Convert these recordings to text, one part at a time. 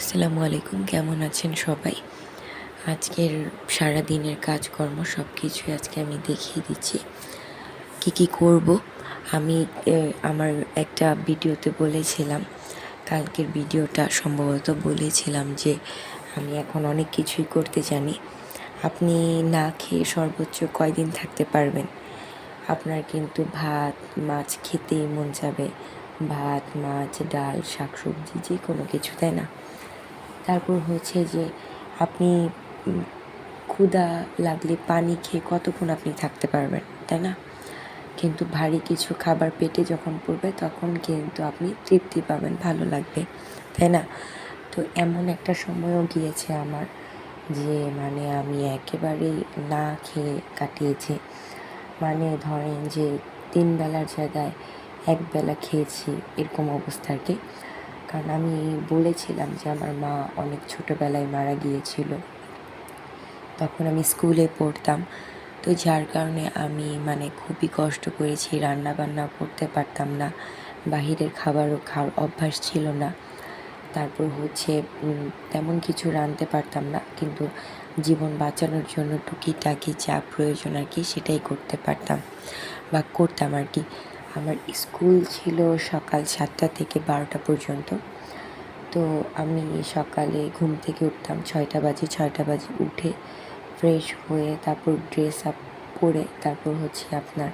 আসসালামু আলাইকুম, কেমন আছেন সবাই? আজকের সারাদিনের কাজকর্ম সব কিছুই আজকে আমি দেখিয়ে দিচ্ছি কি করব। আমি আমার একটা ভিডিওতে বলেছিলাম, কালকের ভিডিওটা সম্ভবত বলেছিলাম যে আমি এখন অনেক কিছুই করতে জানি। আপনি না খেয়ে সর্বোচ্চ কয়দিন থাকতে পারবেন? আপনার কিন্তু ভাত মাছ খেতেই মন যাবে, ভাত মাছ ডাল শাকসবজি যে কোনো কিছু, তাই না? তারপর হচ্ছে যে আপনি ক্ষুধা লাগলে পানি খেয়ে কতক্ষণ আপনি থাকতে পারবেন, তাই না? কিন্তু ভারী কিছু খাবার পেটে যখন পড়বে তখন কিন্তু আপনি তৃপ্তি পাবেন, ভালো লাগবে, তাই না? তো এমন একটা সময়ও গিয়েছে আমার যে আমি একেবারেই না খেয়ে কাটিয়েছি। ধরেন যে 3 বেলার জায়গায় 1 বেলা খেয়েছি, এরকম অবস্থা আর কি। কারণ আমি বলেছিলাম যে আমার মা অনেক ছোটোবেলায় মারা গিয়েছিল, তখন আমি স্কুলে পড়তাম। তো যার কারণে আমি খুবই কষ্ট করেছি, রান্না বান্না করতে পারতাম না, বাহিরের খাবারও খাওয়ার অভ্যাস ছিল না। তারপর হচ্ছে তেমন কিছু রাঁধতে পারতাম না, কিন্তু জীবন বাঁচানোর জন্য টুকিটাকি যা প্রয়োজন আর কি সেটাই করতে পারতাম বা করতাম আর কি। আমার স্কুল ছিল সকাল 7টা থেকে 12টা পর্যন্ত। তো আমি সকালে ঘুম থেকে উঠতাম 6টা বাজে উঠে ফ্রেশ হয়ে তারপর ড্রেস আপ পরে তারপর হচ্ছে আপনার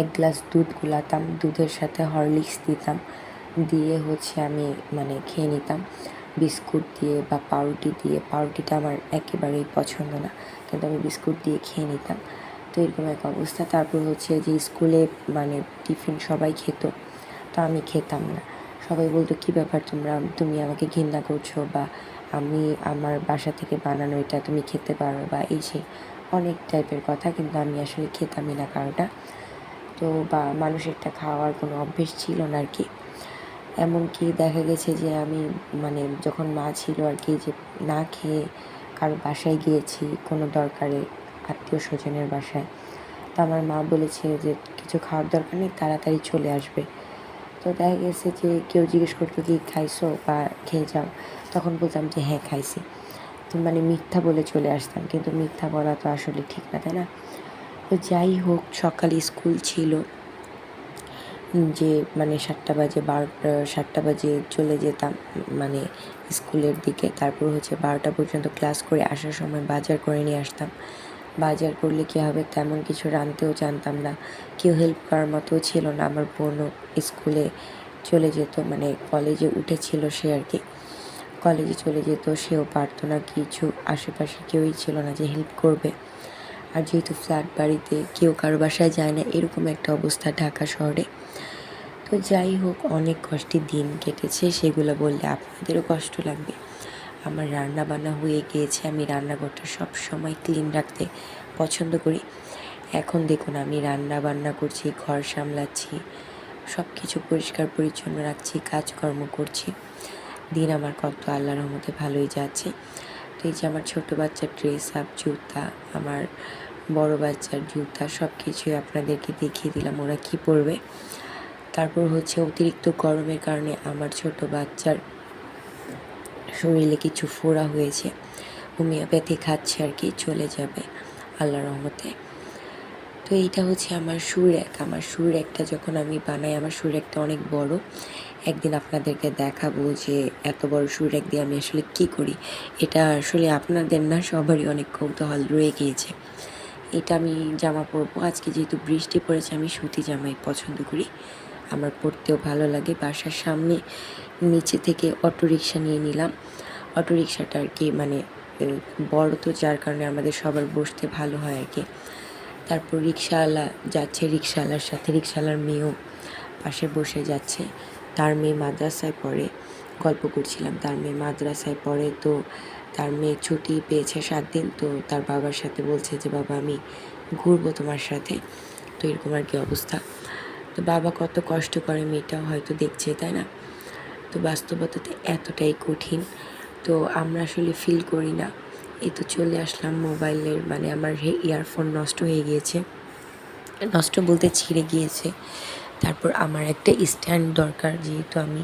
1 গ্লাস দুধ গুলাতাম, দুধের সাথে হরলিক্স দিতাম, দিয়ে হচ্ছে আমি খেয়ে নিতাম বিস্কুট দিয়ে বা পাউরুটি দিয়ে। পাউরুটিটা আমার একেবারেই পছন্দ না, কিন্তু আমি বিস্কুট দিয়ে খেয়ে নিতাম। তো এরকম এক অবস্থা। তারপর হচ্ছে যে স্কুলে টিফিন সবাই খেত, তো আমি খেতাম না। সবাই বলতো কী ব্যাপার, তুমি আমাকে ঘৃণা করছো, বা আমি আমার বাসা থেকে বানানো এটা তুমি খেতে পারো, বা এই সেই অনেক টাইপের কথা, কিন্তু আমি আসলে খেতামই না কারোটা। তো বা মানুষেরটা খাওয়ার কোনো অভ্যেস ছিল না আর কি। এমনকি দেখা গেছে যে আমি যখন মা ছিল আর কি, যে না খেয়ে কারো বাসায় গিয়েছি কোনো দরকারে, আত্মীয় স্বজনের বাসায়। তো আমার মা বলেছে যে কিছু খাওয়ার দরকার নেই, তাড়াতাড়ি চলে আসবে। তো দেখা গেছে যে কেউ জিজ্ঞেস করতো কি খাইছো বা খেয়ে যাও, তখন বলতাম যে হ্যাঁ খাইছি। তো মিথ্যা বলে চলে আসতাম, কিন্তু মিথ্যা বলা তো আসলে ঠিক না, তাই না? তো যাই হোক, সকালে স্কুল ছিল যে 7টা বাজে চলে যেতাম স্কুলের দিকে। তারপর হচ্ছে 12টা পর্যন্ত ক্লাস করে আসার সময় বাজার করে নিয়ে আসতাম। বাজার করলে কী হবে, তেমন কিছু রাঁধতেও জানতাম না, কেউ হেল্প করার মতো ছিল না। আমার বোনও স্কুলে চলে যেত, কলেজে উঠেছিল সে আর কি, কলেজে চলে যেত, সেও পারতো না কিছু, আশেপাশে কেউই ছিল না যে হেল্প করবে। আর যেহেতু ফ্ল্যাট বাড়িতে কেউ কারো বাসায় যায় না, এরকম একটা অবস্থা ঢাকা শহরে। তো যাই হোক, অনেক কষ্টে দিন কেটেছে, সেগুলো বললে আপনাদেরও কষ্ট লাগবে। আমার রান্না বান্না হয়ে গিয়েছে, আমি রান্নাঘরটা সব সময় ক্লিন রাখতে পছন্দ করি। এখন দেখুন আমি রান্না বান্না করছি, ঘর সামলাচ্ছি, সব কিছু পরিষ্কার পরিচ্ছন্ন রাখছি, কাজকর্ম করছি। দিন আমার কত আল্লাহর রহমতে ভালোই যাচ্ছে। তো এই যে আমার ছোটো বাচ্চার ড্রেস আপ, জুতা, আমার বড় বাচ্চার জুতা, সব কিছুই আপনাদেরকে দেখিয়ে দিলাম ওরা কী পরবে। তারপর হচ্ছে অতিরিক্ত গরমের কারণে আমার ছোট বাচ্চার শরীরে কিছু ফোড়া হয়েছে, হোমিওপ্যাথি খাচ্ছে আর কি, চলে যাবে আল্লাহর রহমতে। তো এইটা হচ্ছে আমার আমার শু র্যাকটা যখন আমি বানাই, আমার শু র্যাকটা অনেক বড়। একদিন আপনাদেরকে দেখাবো যে এত বড় শু র্যাক দিয়ে আমি আসলে কী করি। এটা আসলে আপনাদের না, সবারই অনেক কৌতূহল রয়ে গিয়েছে। এটা আমি জামা পরবো আজকে, যেহেতু বৃষ্টি পড়েছে, আমি সুতি জামাই পছন্দ করি, আমার পরতেও ভালো লাগে। বাসার সামনে নিচে থেকে অটোরিকশা নিয়ে নিলাম। অটোরিকশাটা আর কি বড়, তো যার কারণে আমাদের সবার বসতে ভালো হয় আর কি। তারপর রিক্সাওয়ালা যাচ্ছে, রিক্সাওয়ালার সাথে রিক্সাওয়ালার মেয়েও পাশে বসে যাচ্ছে। তার মেয়ে মাদ্রাসায় পড়ে, গল্প করছিলাম, তার মেয়ে মাদ্রাসায় পড়ে। তো তার মেয়ে ছুটি পেয়েছে 7 দিন, তো তার বাবার সাথে বলছে যে বাবা আমি ঘুরবো তোমার সাথে। তো এরকম আর কি অবস্থা। তো বাবা কত কষ্ট করে মেয়েটাও হয়তো দেখছে, তাই না? তো বাস্তবতাতে এতটাই কঠিন, তো আমরা আসলে ফিল করি না। এই তো চলে আসলাম মোবাইলের, আমার ইয়ারফোন নষ্ট হয়ে গিয়েছে, নষ্ট বলতে ছিঁড়ে গিয়েছে। তারপর আমার একটা স্ট্যান্ড দরকার, যেহেতু আমি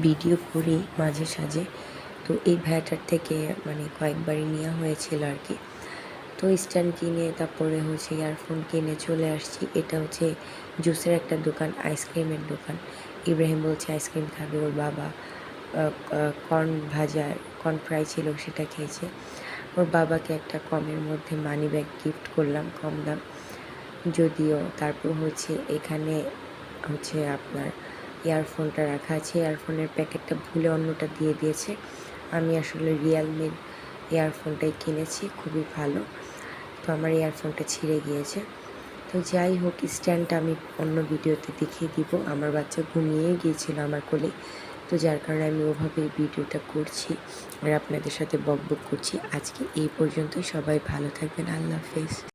ভিডিও করি মাঝে সাঝে। তো এই ভাইয়াটার থেকে মানে কয়েকবারই নেওয়া হয়েছিল আর কি। তো স্ট্যান্ড কিনে তারপরে হচ্ছে ইয়ারফোন কিনে চলে আসছি। এটা হচ্ছে জুসের একটা দোকান, আইসক্রিমের দোকান। ইব্রাহিম বলছে আইসক্রিম খাবে, ওর বাবা কর্ন ফ্রাই ছিল সেটা খেয়েছে। ওর বাবাকে একটা কমের মধ্যে মানি ব্যাগ গিফট করলাম, কম দাম যদিও। তারপর হচ্ছে এখানে হচ্ছে আপনার ইয়ারফোনটা রাখা আছে, ইয়ারফোনের প্যাকেটটা ভুলে অন্যটা দিয়ে দিয়েছে। আমি আসলে রিয়েলমির ইয়ারফোনটাই কিনেছি, খুবই ভালো। তো আমার ইয়ারফোনটা ছিঁড়ে গিয়েছে। তো যাই হোক, স্ট্যান্ডটা আমি অন্য ভিডিওতে দেখিয়ে দিব। আমার বাচ্চা ঘুমিয়ে গিয়েছিল আমার কোলে, তো যার কারণে আমি ওভাবেই ভিডিওটা করছি আর আপনাদের সাথে বকবক করছি। আজকে এই পর্যন্তই, সবাই ভালো থাকবেন, আল্লাহ হাফেজ।